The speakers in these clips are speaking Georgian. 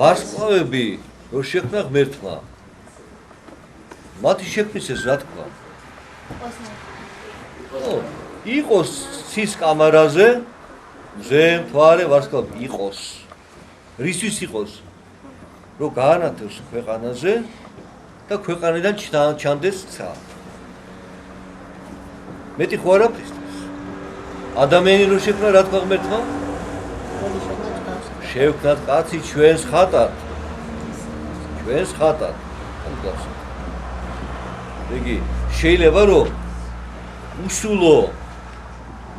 ვარსკვლავები რო შექმნა ღმერთმა მათი შექმნის ეს რა თქვა იყოს ცის კამარაზე მზე მთვარე ვარსკვლავი იყოს რისთვის იყოს რო გაანათებს ქვეყანაზე და ქვეყანიდან ჩანდეს ცა მეტი ხო არაფრისთვის ადამიანი რო შექმნა რა თქვა ღმერთმა შევქნათ კაცი ჩვენს ხატად იგი შეიძლება რომ უსულო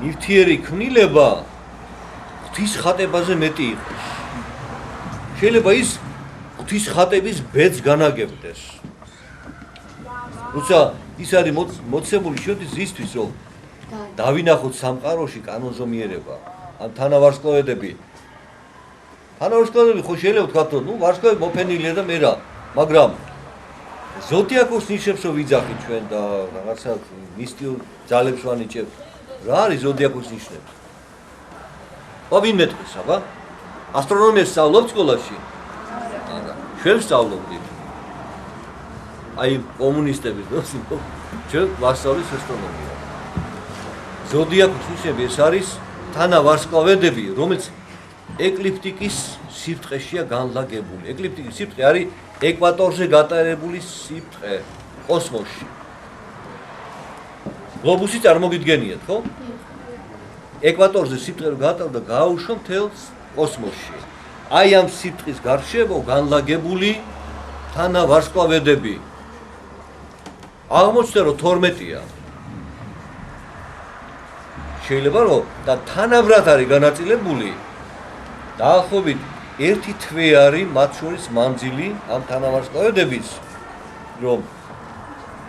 ნივთიერი ქმნილება ღვთის ხატებაზე მეტი იყოს შეიძლება ის ღვთის ხატების ბედს განაგებდეს როცა ის არის მოცემული შედის ისთვის რომ დავინახოთ სამყაროში კანონზომიერება ან თანავარსკვლავედები ხო შეიძლება ვთქვათ რომ ნუ ვარსკვლავები მოფენილია და მე რა მაგრამ ზოდიაკოს ნიშნებს რომ ვიძახით ჩვენ და რაღაცა მისტიურ ძალებს ვანიჭებთ რა არის ზოდიაკოს ნიშნები ვინ მეტყვის აბა ასტრონომიას სწავლობთ სკოლაში არა ჩვენ ვსწავლობდით აი კომუნისტები ჩვენ ვასწავლით ასტრონომია ზოდიაკოს ნიშნები ეს არის თანავარსკვლავედები რომელიც ეკლიპტიკის სიბრტყეშია განლაგებული. ეკლიპტიკის სიბრტყე არის ეკვატორზე გატარებული სიბრტყე კოსმოსში. გლობუსი წარმოგიდგენიათ, ხო? ეკვატორზე სიბრტყე გატარდა და გააუშვა მთელს კოსმოსში. აი ამ სიბრტყის გარშემო განლაგებული თანავარსკვლავედები. აღმოჩნდა რომ 12-ია. შეიძლება რომ და თანაბრად არის განაწილებული დაახლოებით 1 თვე არის მათ შორის მანძილი ამ თანავარსკვლავედების რომ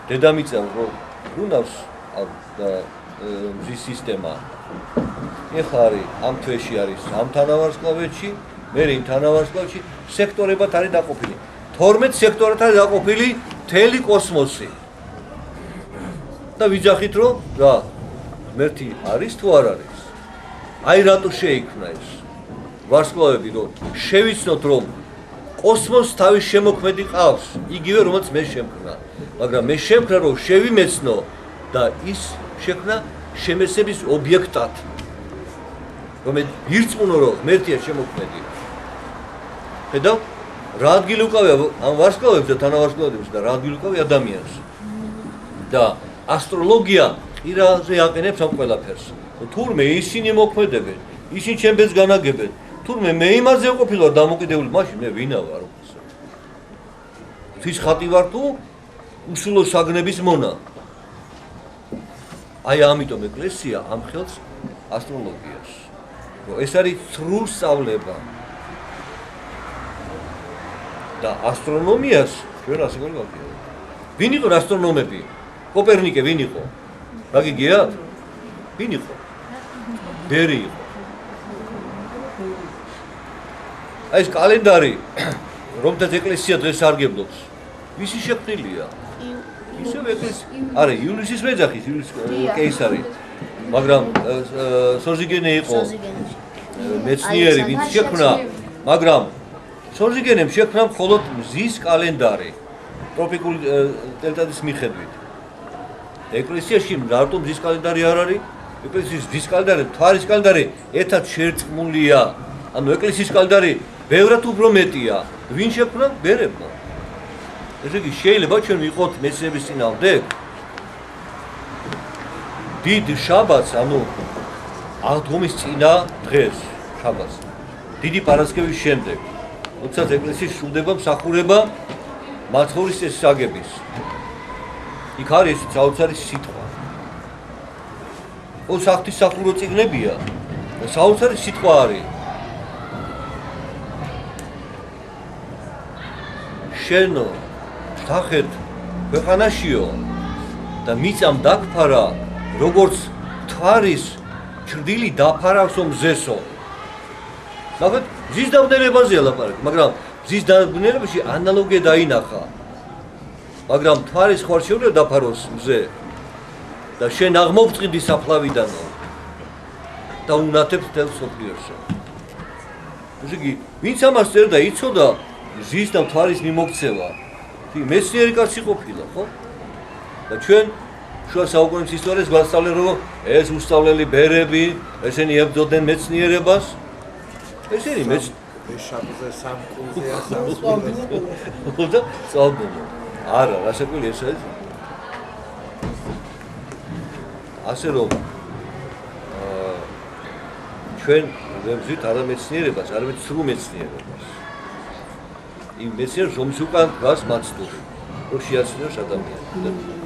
დედამიწა რომ უნავს და მზის სისტემა ეხლა არის ამ თვეში არის ამ თანავარსკვლავედში მე იმ თანავარსკვლავედში სექტორებად არის დაყოფილი 12 სექტორად არის დაყოფილი მთელი კოსმოსი და ვიძახით რომ რა ღმერთი არის თუ არ არის აი რატო შეიქმნა ეს ვარსკვლავები რომ შევიცნოთ რომ კოსმოსს თავის შემოქმედი ყავს იგივე რომელიც მე შემქმნა მაგრამ მე შემქნა რომ შევიმეცნო და ის შექმნა შემეცნების ობიექტად რომ მე ვირწმუნო რომ ღმერთია შემოქმედი ხედავ რა ადგილი უკავია ამ ვარსკვლავებს და თანავარსკვლავებს და რა ადგილი უკავია ადამიანს და ასტროლოგია ყირაზე აყენებს ამ ყველაფერს თურმე ისინი მოქმედებენ ისინი ჩემს განაგებენ თურმე მე იმაზე ვყოფილვარ დამოკიდებული მაშინ მე ვინა ვარ ღვთის ხატი ვარ თუ უსულო საგნების მონა აი ამიტომ ეკლესია ამხელს ასტროლოგიას რომ ეს არის სრულ სწავლება და ასტრონომიას ჩვენ ასე გავიგებთ ვინ იყო ასტრონომები კოპერნიკე ვინ იყო რა გიგიათ ვინ იყო ბერი იყო აი ეს კალენდარი რომელთაც ეკლესია დღეს სარგებლობს ვისი შექმნილია ისევ ეკლესია არა იულისის მეძახის იულის კეისარი მაგრამ სოზიგენე იყო მეცნიერი ვინც შექმნა მაგრამ სოზიგენემ შექმნა მხოლოდ მზის კალენდარი ტროპიკული ტემპერატურის მიხედვით ეკლესიაში რატომ მზის კალენდარი არ არის ეკლესიის მზის კალენდარი მთვარის კალენდარი ერთად შერწყმულია ანუ ეკლესიის კალენდარი ბევრად უფრო მეტია ვინ შექმნა ბერებმა ესე იგი შეიძლება ჩვენ ვიყოთ მეცნიერების წინააღმდეგ დიდ შაბათს ანუ აღდგომის წინა დღეს შაბათს დიდი პარასკევის შემდეგ როდესაც ეკლესიის სრულდება მსახურება მაცხოვრის წესისაგების იქ არის საოცარი სიტყვა ო საღვთისმსახურო წიგნებია და საოცარი სიტყვა არის შენო შთახეთ ქვეყანაშიო და მიწამ დაგფარა როგორც მთვარის ჩრდილი დაფარავსო მზესო ნახეთ მზის დავნელებაზეა ლაპარაკი მაგრამ მზის დავნელებაში ანალოგია დაინახა მაგრამ მთვარის ხო არ შეუძლია დაფაროს მზე და შენ აღმოვწყინდი საფლავიდანო და უნათებ თელ სოფლიოში ესე იგი, ვინც ამას წერდა, იცოდა ზის და მთვარის მიმოქცევა. მეცნიერი კაცი ყოფილა, ხო? და ჩვენ შუა საუკუნეების ისტორიას გვასწავლენ, რომ ეს უსწავლელი ბერები, ესენი ებრძოდნენ მეცნიერებას. ესენი შაბზე სამკულზეა და სწავლობდნენ. არა, რასაკვირია ეს არის. ასე რომ ჩვენ ვებრძვით არა მეცნიერებას, არამედ სრულ მეცნიერებას. იმ მეცნიერებს, რომლის უკან დგას მაცდური, რომ შეაცნოს ადამიანს.